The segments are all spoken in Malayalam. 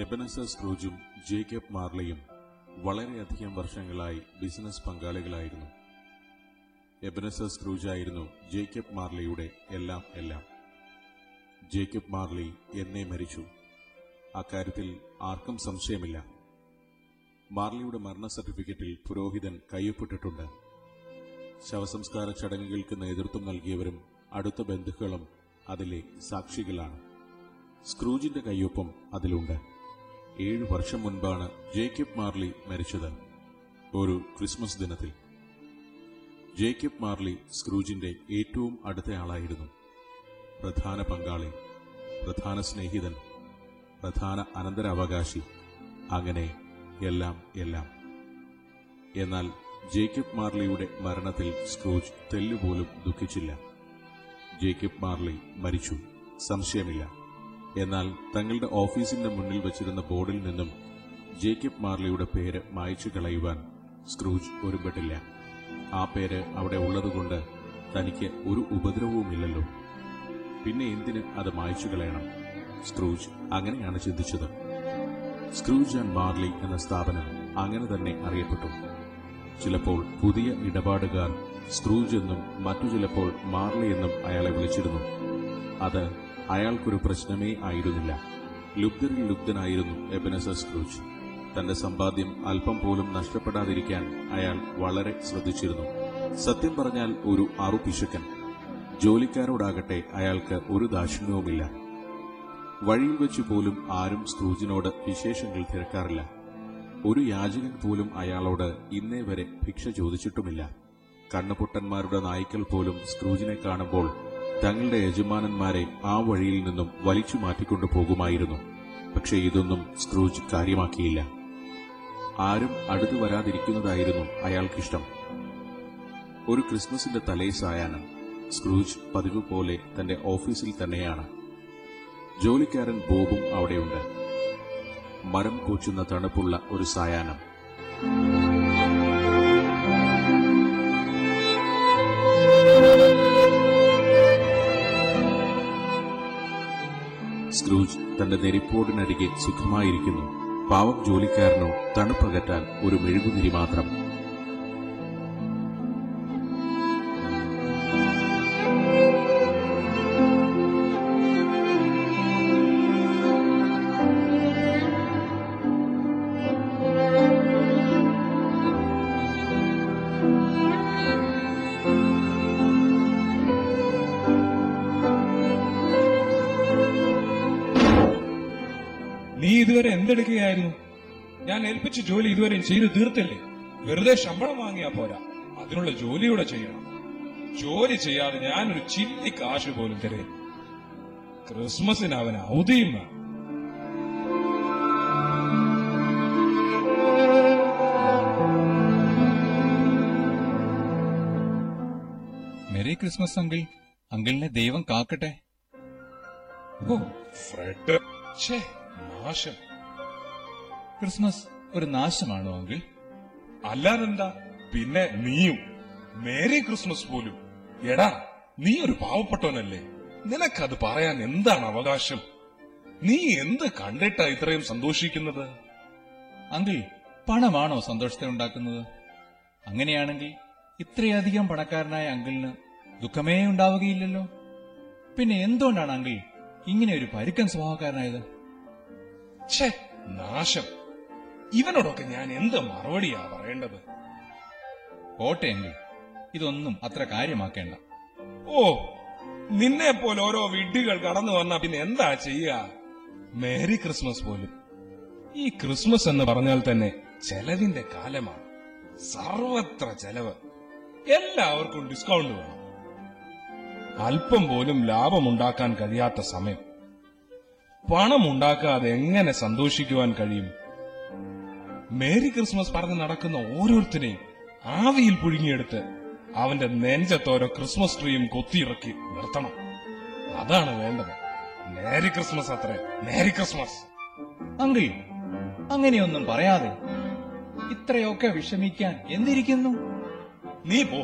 എബനസർ സ്ക്രൂജും ജേക്കബ് മാർലിയും വളരെയധികം വർഷങ്ങളായി ബിസിനസ് പങ്കാളികളായിരുന്നു. എബനസർ സ്ക്രൂജായിരുന്നു ജേക്കബ് മാർലിയുടെ എല്ലാം. ജേക്കബ് മാർലി എന്നേ മരിച്ചു. അക്കാര്യത്തിൽ ആർക്കും സംശയമില്ല. മാർലിയുടെ മരണ സർട്ടിഫിക്കറ്റിൽ പുരോഹിതൻ കയ്യൊപ്പിട്ടിട്ടുണ്ട്. ശവസംസ്കാര ചടങ്ങുകൾക്ക് നേതൃത്വം നൽകിയവരും അടുത്ത ബന്ധുക്കളും അതിലെ സാക്ഷികളാണ്. സ്ക്രൂജിന്റെ കയ്യൊപ്പം അതിലുണ്ട്. 7 വർഷം മുൻപാണ് ജേക്കബ് മാർലി മരിച്ചത്, ഒരു ക്രിസ്മസ് ദിനത്തിൽ. ജേക്കബ് മാർലി സ്ക്രൂജിന്റെ ഏറ്റവും അടുത്തയാളായിരുന്നു. പ്രധാന പങ്കാളി, പ്രധാന സ്നേഹിതൻ, പ്രധാന അനന്തരാവകാശി, അങ്ങനെ എല്ലാം. എന്നാൽ ജേക്കബ് മാർലിയുടെ മരണത്തിൽ സ്ക്രൂജ് തെല്ലുപോലും ദുഃഖിച്ചില്ല. ജേക്കബ് മാർലി മരിച്ചു, സംശയമില്ല. എന്നാൽ തങ്ങളുടെ ഓഫീസിന്റെ മുന്നിൽ വച്ചിരുന്ന ബോർഡിൽ നിന്നും ജേക്കബ് മാർലിയുടെ പേര് മായ്ച്ചു കളയുവാൻ സ്ക്രൂജ് ഒരുമ്പെട്ടില്ല. ആ പേര് അവിടെ ഉള്ളതുകൊണ്ട് തനിക്ക് ഒരു ഉപദ്രവവുമില്ലല്ലോ, പിന്നെ എന്തിന് അത് മായ്ച്ചു കളയണം? സ്ക്രൂജ് അങ്ങനെയാണ് ചിന്തിച്ചത്. സ്ക്രൂജ് ആൻഡ് മാർലി എന്ന സ്ഥാപനം അങ്ങനെ തന്നെ അറിയപ്പെട്ടു. ചിലപ്പോൾ പുതിയ ഇടപാടുകാർ സ്ക്രൂജ് എന്നും മറ്റു ചിലപ്പോൾ മാർലി എന്നും അയാളെ വിളിച്ചിരുന്നു. അത് അയാൾക്കൊരു പ്രശ്നമേ ആയിരുന്നില്ല. ലുബ്ധരിൽ ലുബ്ധനായിരുന്നു എബനസർ സ്ക്രൂജ്. തന്റെ സമ്പാദ്യം അല്പം പോലും നഷ്ടപ്പെടാതിരിക്കാൻ അയാൾ വളരെ ശ്രദ്ധിച്ചിരുന്നു. സത്യം പറഞ്ഞാൽ ഒരു അറുപിശുക്കൻ. ജോലിക്കാരോടാകട്ടെ അയാൾക്ക് ഒരു ദാക്ഷിണ്യവുമില്ല. വഴിയിൽ വെച്ച് പോലും ആരും സ്ക്രൂജിനോട് വിശേഷങ്ങൾ തിരക്കാറില്ല. ഒരു യാചകൻ പോലും അയാളോട് ഇന്നേ വരെ ഭിക്ഷ ചോദിച്ചിട്ടുമില്ല. കണ്ണുപൊട്ടന്മാരുടെ നായ്ക്കൾ പോലും സ്ക്രൂജിനെ കാണുമ്പോൾ തങ്ങളുടെ യജമാനന്മാരെ ആ വഴിയിൽ നിന്നും വലിച്ചു മാറ്റിക്കൊണ്ടു പോകുമായിരുന്നു. പക്ഷെ ഇതൊന്നും സ്ക്രൂജ് കാര്യമാക്കിയില്ല. ആരും അടുത്തു വരാതിരിക്കുന്നതായിരുന്നു അയാൾക്കിഷ്ടം. ഒരു ക്രിസ്മസിന്റെ തലേ സായാഹ്നം സ്ക്രൂജ് പതിവ് പോലെ തന്റെ ഓഫീസിൽ തന്നെയാണ്. ജോലിക്കാരൻ ബോബും അവിടെയുണ്ട്. മരം പൂച്ചുന്ന തണുപ്പുള്ള ഒരു സായാഹ്നം. സ്ക്രൂജ് തന്റെ നെരിപ്പോടിനരികെ സുഖമായിരിക്കുന്നു. പാവം ജോലിക്കാരനോ തണുപ്പകറ്റാൻ ഒരു മെഴുകുതിരി മാത്രം. നീ ഇതുവരെ എന്തെടുക്കുകയായിരുന്നു? ഞാൻ ഏൽപ്പിച്ച ജോലി ഇതുവരെ ചെയ്തു തീർത്തില്ലേ? വെറുതെ ശമ്പളം വാങ്ങിയാ പോരാ, അതിനുള്ള ജോലിയൂടെ ചെയ്യണം. ജോലി ചെയ്യാതെ ഞാനൊരു ചില്ലി കാശ് പോലും തരേ. ക്രിസ്മസിന് അവന് ഔദിയും വേണം. Merry Christmas uncle. അങ്കിളിനെ ദൈവം കാക്കട്ടെ. ഓ ഫ്രെഡ്, ഛേ, നാശം. ക്രിസ്മസ് ഒരു നാശമാണോ അങ്കിൾ? അല്ലാതെന്താ, പിന്നെ നീയും. മേരി ക്രിസ്മസ് പോലും. എടാ, നീ ഒരു പാവപ്പെട്ടവനല്ലേ, നിനക്കത് പറയാൻ എന്താണ് അവകാശം? നീ എന്ത് കണ്ടിട്ടാ ഇത്രയും സന്തോഷിക്കുന്നത്? അങ്കിൾ, പണമാണോ സന്തോഷത്തെ ഉണ്ടാക്കുന്നത്? അങ്ങനെയാണെങ്കിൽ ഇത്രയധികം പണക്കാരനായ അങ്കിളിന് ദുഃഖമേ ഉണ്ടാവുകയില്ലല്ലോ. പിന്നെ എന്തുകൊണ്ടാണ് അങ്കിൾ ഇങ്ങനെ ഒരു പരുക്കൻ സ്വഭാവക്കാരനായത്? ഛേ, നാശം. ഇവനോടൊക്കെ ഞാൻ എന്ത് മറുപടിയാ പറയേണ്ടത്? പോട്ടെ അങ്കിൾ, ഇതൊന്നും അത്ര കാര്യമാക്കേണ്ട. ഓ, നിന്നെ പോലെ ഓരോ വിഡ്ഢികൾ കടന്നു വന്നാ പിന്നെ എന്താ ചെയ്യുക? മേരി ക്രിസ്മസ് പോലും. ഈ ക്രിസ്മസ് എന്ന് പറഞ്ഞാൽ തന്നെ ചെലവിന്റെ കാലമാണ്. സർവത്ര ചെലവ്. എല്ലാവർക്കും ഡിസ്കൗണ്ട് വേണം. അല്പം പോലും ലാഭമുണ്ടാക്കാൻ കഴിയാത്ത സമയം. പണം ഉണ്ടാക്കാതെ എങ്ങനെ സന്തോഷിക്കുവാൻ കഴിയും? മേരി ക്രിസ്മസ് പറഞ്ഞ് നടക്കുന്ന ഓരോരുത്തരെയും ആവിയിൽ പുഴുങ്ങിയെടുത്ത് അവന്റെ നെഞ്ചത്തോരോ ക്രിസ്മസ് ട്രീയും കൊത്തിയിറക്കി നിർത്തണം. അതാണ് വേണ്ടത്. മേരി ക്രിസ്മസ് അത്രേ, മേരി ക്രിസ്മസ്. അങ്കിൾ, അങ്ങനെയൊന്നും പറയാതെ. ഇത്രയൊക്കെ വിഷമിക്കാൻ എന്തിരിക്കുന്നു? നീ പോ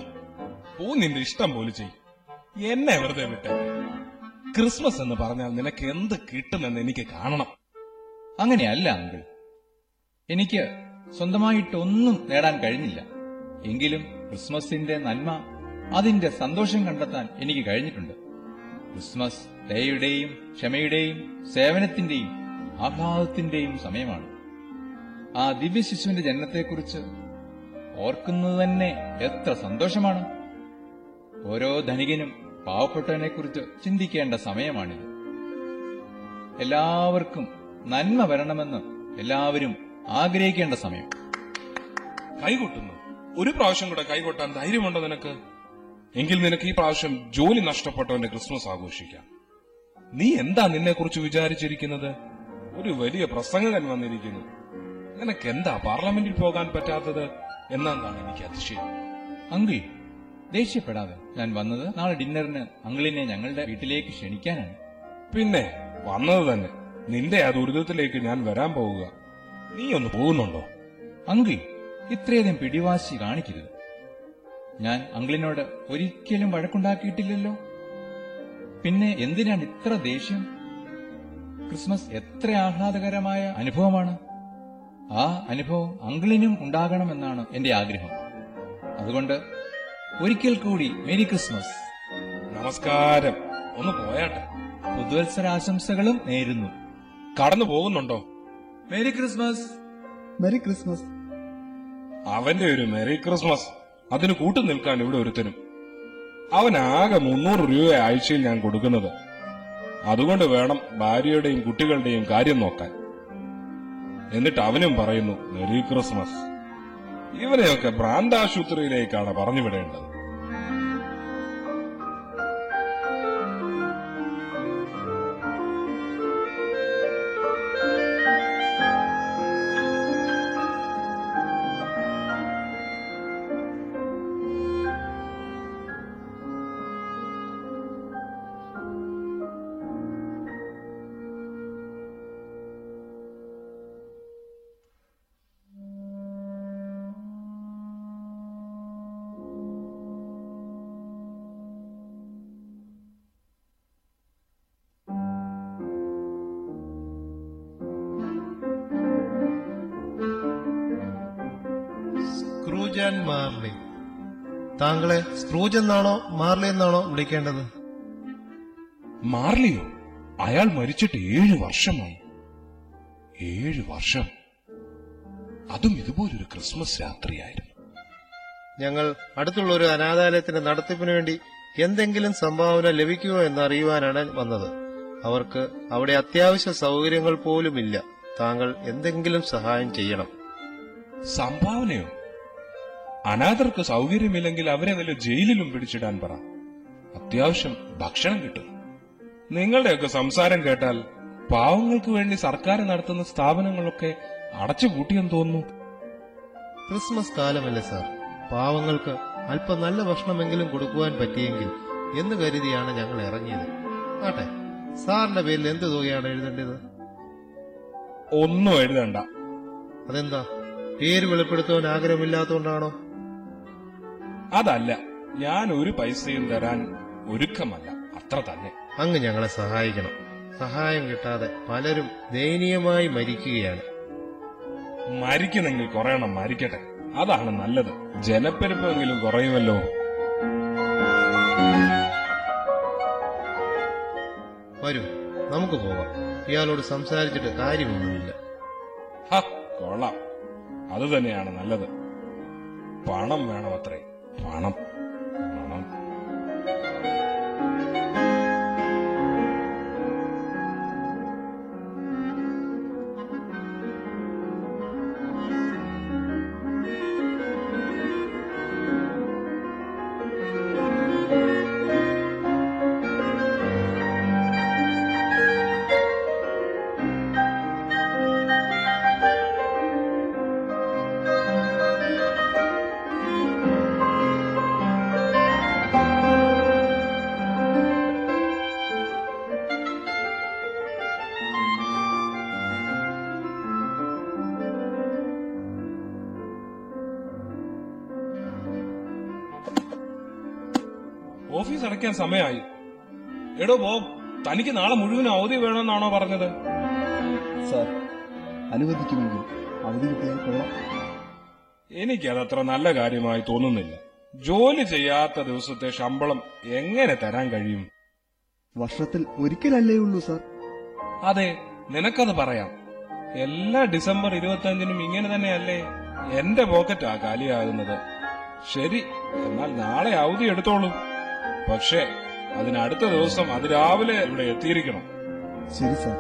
നിന്റെ ഇഷ്ടം പോലെ ചെയ്യും. എന്നെ വെറുതെ വിട്ടേ. ക്രിസ്മസ് എന്ന് പറഞ്ഞാൽ നിനക്ക് എന്ത് കിട്ടുമെന്ന് എനിക്ക് കാണണം. അങ്ങനെയല്ല അങ്കിൾ. എനിക്ക് സ്വന്തമായിട്ടൊന്നും നേടാൻ കഴിഞ്ഞില്ല. എങ്കിലും ക്രിസ്മസിന്റെ നന്മ, അതിന്റെ സന്തോഷം കണ്ടെത്താൻ എനിക്ക് കഴിഞ്ഞിട്ടുണ്ട്. ക്രിസ്മസ് ദയയുടെയും ക്ഷമയുടെയും സേവനത്തിന്റെയും ആഹ്ലാദത്തിന്റെയും സമയമാണ്. ആ ദിവ്യശിശുവിന്റെ ജനനത്തെക്കുറിച്ച് ഓർക്കുന്നത് തന്നെ എത്ര സന്തോഷമാണ്. ഓരോ ധനികനും പാവപ്പെട്ടവനെക്കുറിച്ച് ചിന്തിക്കേണ്ട സമയമാണിത്. എല്ലാവർക്കും നന്മ വരണമെന്ന് എല്ലാവരും ആഗ്രഹിക്കേണ്ട സമയം. കൈകൊട്ടുന്നു. ഒരു പ്രാവശ്യം കൂടെ കൈകൊട്ടാൻ ധൈര്യമുണ്ടോ നിനക്ക്? എങ്കിൽ നിനക്ക് ഈ പ്രാവശ്യം ജോലി നഷ്ടപ്പെട്ടവന്റെ ക്രിസ്മസ് ആഘോഷിക്കാം. നീ എന്താ നിന്നെക്കുറിച്ച് വിചാരിച്ചിരിക്കുന്നത്? ഒരു വലിയ പ്രസംഗകൻ വന്നിരിക്കുന്നു. നിനക്ക് എന്താ പാർലമെന്റിൽ പോകാൻ പറ്റാത്തത് എന്നാണ് എനിക്ക് അതിശയം. അങ്കിൾ, ദേഷ്യപ്പെടാതെ. ഞാൻ വന്നത് നാളെ ഡിന്നറിന് അങ്കിളിനെ ഞങ്ങളുടെ വീട്ടിലേക്ക് ക്ഷണിക്കാനാണ്. പിന്നെ വന്നത് തന്നെ. നിന്റെ ആ ദുരിതത്തിലേക്ക് ഞാൻ വരാൻ പോവുക. നീ ഒന്ന് പോകുന്നുണ്ടോ? അങ്കിൾ, ഇത്രയധികം പിടിവാശി കാണിക്കരുത്. ഞാൻ അങ്കിളിനോട് ഒരിക്കലും വഴക്കുണ്ടാക്കിയിട്ടില്ലല്ലോ. പിന്നെ എന്തിനാണ് ഇത്ര ദേഷ്യം? ക്രിസ്മസ് എത്ര ആഹ്ലാദകരമായ അനുഭവമാണ്. ആ അനുഭവം അങ്കിളിനും ഉണ്ടാകണമെന്നാണ് എന്റെ ആഗ്രഹം. അതുകൊണ്ട് ഒരിക്കൽ കൂടി മേരി ക്രിസ്മസ്. നമസ്കാരം. ഒന്ന് പോയാട്ടെ. പുതുവത്സരാശംസകളും നേരുന്നു. കടന്നു പോകുന്നുണ്ടോ? Merry Christmas. Merry Christmas. അവന്റെ ഒരു മെറി ക്രിസ്മസ്. അതിന് കൂട്ടു നിൽക്കാൻ ഇവിടെ ഒരുത്തനും. അവനാകെ 300 രൂപ ആഴ്ചയിൽ ഞാൻ കൊടുക്കുന്നത്. അതുകൊണ്ട് വേണം ഭാര്യയുടെയും കുട്ടികളുടെയും കാര്യം നോക്കാൻ. എന്നിട്ട് അവനും പറയുന്നു മെറി ക്രിസ്മസ്. ഇവനെയൊക്കെ ഭ്രാന്താശുപത്രിയിലേക്കാണ് പറഞ്ഞുവിടേണ്ടത്. Scrooge and Marley. താങ്കളെ സ്ക്രൂജ് എന്നാണോ മാർലി എന്നാണോ വിളിക്കേണ്ടത്? മാർലിയോ? അയാൾ മരിച്ചിട്ട് 7 വർഷമായി. 7 വർഷം. അതും ഇതുപോലൊരു ക്രിസ്മസ് രാത്രിയായിരുന്നു. ഞങ്ങൾ അടുത്തുള്ള ഒരു അനാഥാലയത്തിന്റെ നടത്തിപ്പിന് വേണ്ടി എന്തെങ്കിലും സംഭാവന ലഭിക്കുമോ എന്നറിയുവാനാണ് വന്നത്. അവർക്ക് അവിടെ അത്യാവശ്യ സൗകര്യങ്ങൾ പോലുമില്ല. താങ്കൾ എന്തെങ്കിലും സഹായം ചെയ്യണം. സംഭാവനയോ? അനാഥർക്ക് സൗകര്യമില്ലെങ്കിൽ അവരെ വല്ല ജയിലിലും പിടിച്ചിടാൻ പറ. അത്യാവശ്യം ഭക്ഷണം കിട്ടും. നിങ്ങളുടെയൊക്കെ സംസാരം കേട്ടാൽ പാവങ്ങൾക്ക് വേണ്ടി സർക്കാർ നടത്തുന്ന സ്ഥാപനങ്ങളൊക്കെ അടച്ചുപൂട്ടിയെന്ന് തോന്നുന്നു. ക്രിസ്മസ് കാലമല്ലേ സാർ? പാവങ്ങൾക്ക് അല്പം നല്ല ഭക്ഷണമെങ്കിലും കൊടുക്കുവാൻ പറ്റിയെങ്കിൽ എന്ന് കരുതിയാണ് ഞങ്ങൾ ഇറങ്ങിയത്. ആട്ടെ, സാറിന്റെ പേരിൽ എന്ത് തുകയാണ് എഴുതേണ്ടത്? ഒന്നും എഴുതണ്ട. അതെന്താ, പേര് വെളിപ്പെടുത്തുവാൻ ആഗ്രഹമില്ലാത്തതുകൊണ്ടാണോ? അതല്ല, ഞാൻ ഒരു പൈസയും തരാൻ ഒരുക്കമല്ല, അത്ര തന്നെ. അങ്ങ് ഞങ്ങളെ സഹായിക്കണം. സഹായം കിട്ടാതെ പലരും ദയനീയമായി മരിക്കുകയാണ്. മരിക്കുന്നെങ്കിൽ കുറയണം, മരിക്കട്ടെ. അതാണ് നല്ലത്. ജനപ്പെരുപ്പെങ്കിലും കുറയുമല്ലോ. വരൂ, നമുക്ക് പോകാം. ഇയാളോട് സംസാരിച്ചിട്ട് കാര്യമൊന്നുമില്ല. ഹ, കൊള്ളാം. അത് തന്നെയാണ് നല്ലത്. പണം വേണമത്രേ, പണം പണം. ഓഫീസ് അടയ്ക്കാൻ സമയമായി. എടോ ബോബ്, തനിക്ക് നാളെ മുഴുവൻ അവധി വേണമെന്നാണോ പറഞ്ഞത്? സാർ, അനുവദിക്കുമെങ്കിൽ അവധി കിട്ടിയാൽ കൊള്ളാം. എനിക്കതത്ര നല്ല കാര്യമായി തോന്നുന്നില്ല. ജോലി ചെയ്യാത്ത ദിവസത്തെ ശമ്പളം എങ്ങനെ തരാൻ കഴിയും? വർഷത്തിൽ ഒരിക്കലല്ലേ ഉള്ളൂ സാർ. അതെ, നിനക്കത് പറയാം. എല്ലാ ഡിസംബർ 25-നും ഇങ്ങനെ തന്നെയല്ലേ? എന്റെ പോക്കറ്റാ കാലിയാകുന്നത്. ശരി, എന്നാൽ നാളെ അവധി എടുത്തോളൂ. പക്ഷേ അതിനടുത്ത ദിവസം അതിരാവിലെ ഇവിടെ എത്തിയിരിക്കണം. ശരി സാർ.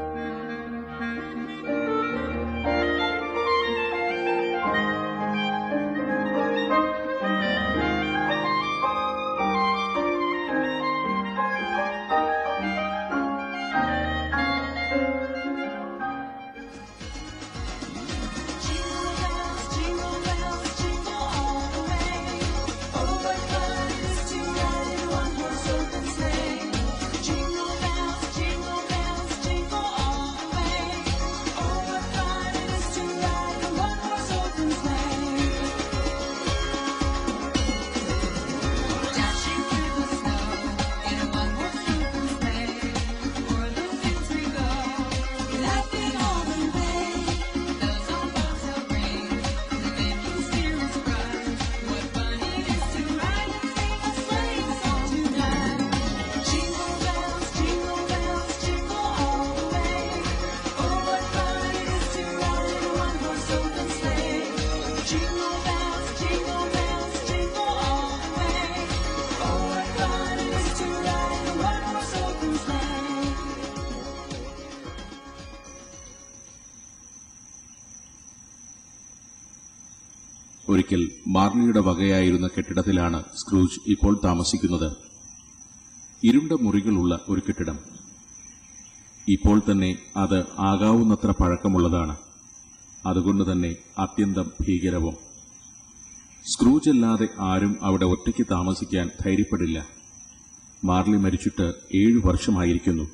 ഒരിക്കൽ മാർലിയുടെ വകയായിരുന്ന കെട്ടിടത്തിലാണ് സ്ക്രൂജ് ഇപ്പോൾ താമസിക്കുന്നത്. ഇരുണ്ട മുറികളുള്ള ഒരു കെട്ടിടം. ഇപ്പോൾ തന്നെ അത് ആകാവുന്നത്ര പഴക്കമുള്ളതാണ്. അതുകൊണ്ട് തന്നെ അത്യന്തം ഭീകരവും. സ്ക്രൂജ് അല്ലാതെ ആരും അവിടെ ഒറ്റയ്ക്ക് താമസിക്കാൻ ധൈര്യപ്പെടില്ല. മാർലി മരിച്ചിട്ട് 7 വർഷമായിരിക്കുന്നു.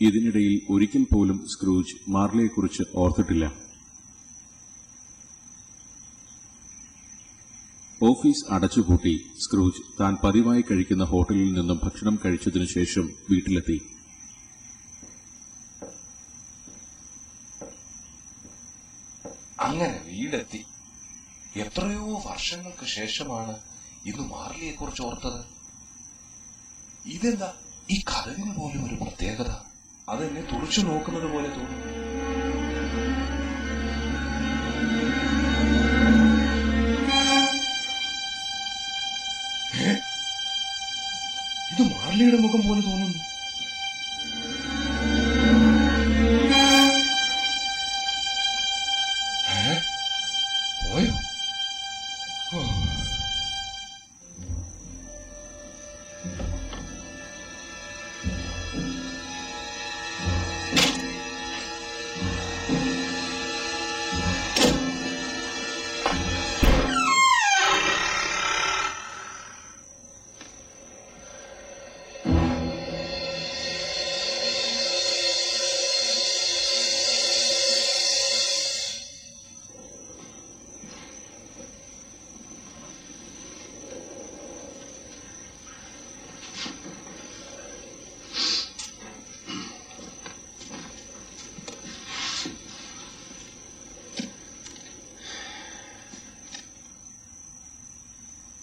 ഇതിനിടയിൽ ഒരിക്കൽ പോലും സ്ക്രൂജ് മാർലിയെക്കുറിച്ച് ഓർത്തിട്ടില്ല. ഓഫീസ് അടച്ചുപൂട്ടി സ്ക്രൂജ് താൻ പതിവായി കഴിക്കുന്ന ഹോട്ടലിൽ നിന്നും ഭക്ഷണം കഴിച്ചതിനു ശേഷം വീട്ടിലെത്തി. അങ്ങനെ വീടെത്തി. എത്രയോ വർഷങ്ങൾക്ക് ശേഷമാണ് ഇന്ന് മാർലിയെ കുറിച്ച് ഓർത്തത്. ഇതെന്താ ഈ കഥവിന് പോലും ഒരു പ്രത്യേകത? അതെന്നെ തുറച്ചു നോക്കുന്നത് പോലെ തോന്നുന്നു. ഇത് മാർലിയുടെ മുഖം പോലെ തോന്നുന്നു. പോയോ?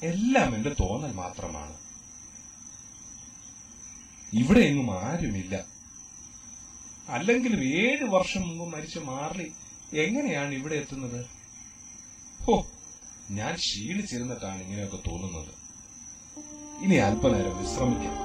എല്ലാം എന്റെ തോന്നൽ മാത്രമാണ്. ഇവിടെ എങ്ങും ആരുമില്ല. അല്ലെങ്കിലും 7 വർഷം മുമ്പ് മരിച്ച മാർലി എങ്ങനെയാണ് ഇവിടെ എത്തുന്നത്? ഹോ, ഞാൻ ക്ഷീണിച്ചിരുന്നിട്ടാണ് ഇങ്ങനെയൊക്കെ തോന്നുന്നത്. ഇനി അല്പനേരം വിശ്രമിക്കാം.